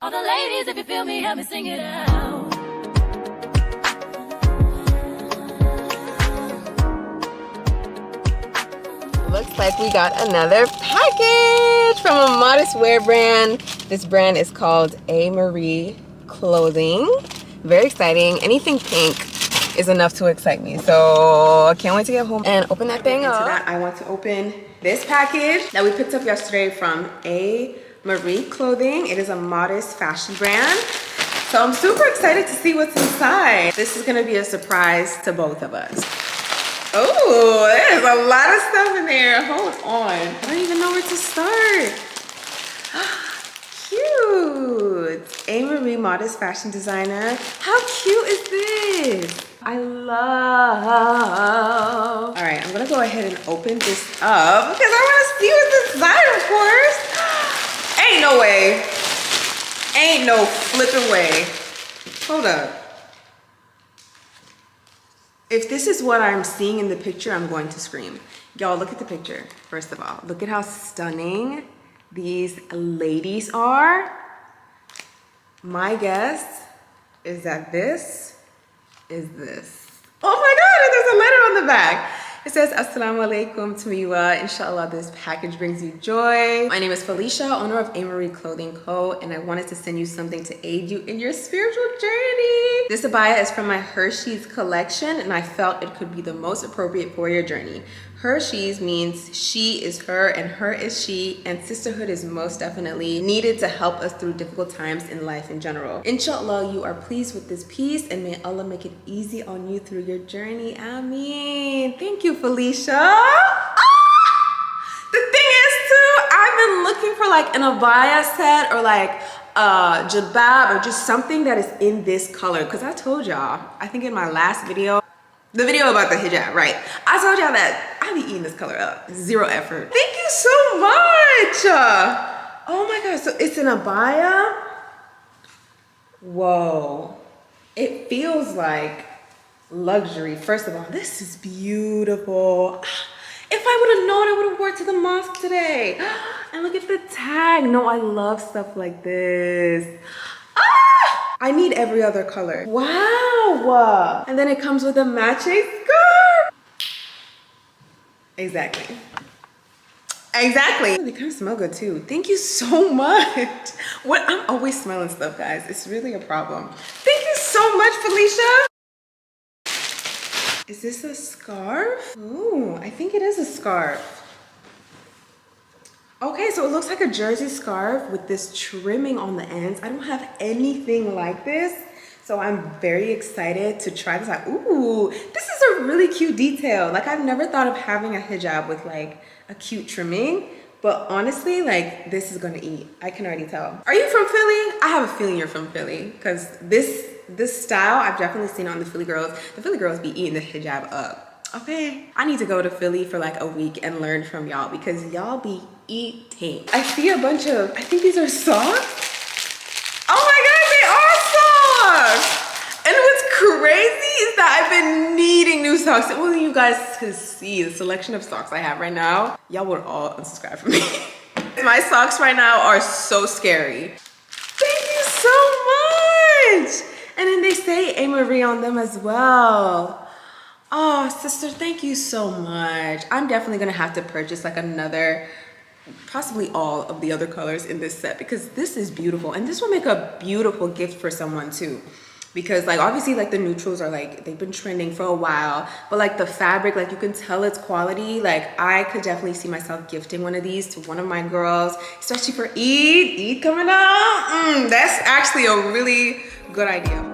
All the ladies, if you feel me, help me sing it out. Looks like we got another package from a modest wear brand. This brand is called Ahhhh Clothing. Very exciting. Anything pink is enough to excite me. So I can't wait to get home and open that thing up. Into that, I want to open this package that we picked up yesterday from Ahhhh Clothing. It is a modest fashion brand. So I'm super excited to see what's inside. This is gonna be a surprise to both of us. Oh, there's a lot of stuff in there. Hold on. I don't even know where to start. Cute. Ahhhh modest fashion designer. How cute is this? I love. All right, I'm gonna go ahead and open this up because I wanna see what's inside, of course. Ain't no way. Ain't no flipping way. Hold up. If this is what I'm seeing in the picture, I'm going to scream. Y'all, look at the picture, first of all. Look at how stunning these ladies are. My guess is that this is this. Oh my God, and there's a letter on the back. It says, Assalamu alaikum, Tomiwa. Inshallah, this package brings you joy. My name is Felicia, owner of Ahhhh Clothing Co. And I wanted to send you something to aid you in your spiritual journey. This abaya is from my Hershey's collection, and I felt it could be the most appropriate for your journey. Hershey's means she is her and her is she, and sisterhood is most definitely needed to help us through difficult times in life in general. Inshallah, you are pleased with this piece, and may Allah make it easy on you through your journey. Ameen. Thank you, Felicia. The thing is too, I've been looking for like an abaya set or like jabab or just something that is in this color, because I told y'all, I think in my last video, the video about the hijab, right? I told y'all that I be eating this color up. Zero effort. Thank you so much. Oh my God, so it's an abaya? Whoa. It feels like luxury. First of all, this is beautiful. If I would have known, I would have worn it to the mosque today. And look at the tag. No, I love stuff like this. I need every other color. Wow. And then it comes with a matching scarf. Exactly. They kind of smell good too. Thank you so much. I'm always smelling stuff, guys. It's really a problem. Thank you so much, Felicia. Is this a scarf? Ooh, I think it is a scarf. Okay, so it looks like a jersey scarf with this trimming on the ends. I don't have anything like this, so I'm very excited to try this out. Ooh, this is a really cute detail. Like, I've never thought of having a hijab with like a cute trimming, but honestly, like, this is gonna eat. I can already tell. Are you from Philly? I have a feeling you're from Philly, because this style, I've definitely seen on the Philly girls. The Philly girls be eating the hijab up. Okay, I need to go to Philly for like a week and learn from y'all, because y'all be eating. I see a bunch of, I think these are socks. Oh my God, they are socks! And what's crazy is that I've been needing new socks. Well, you guys could see the selection of socks I have right now. Y'all would all unsubscribe from me. My socks right now are so scary. Thank you so much! And then they say Ahhhh on them as well. Oh, sister, thank you so much. I'm definitely gonna have to purchase like another, possibly all of the other colors in this set, because this is beautiful. And this will make a beautiful gift for someone too. Because like, obviously like the neutrals are like, they've been trending for a while, but like the fabric, like you can tell it's quality. Like I could definitely see myself gifting one of these to one of my girls, especially for Eid coming up. That's actually a really good idea.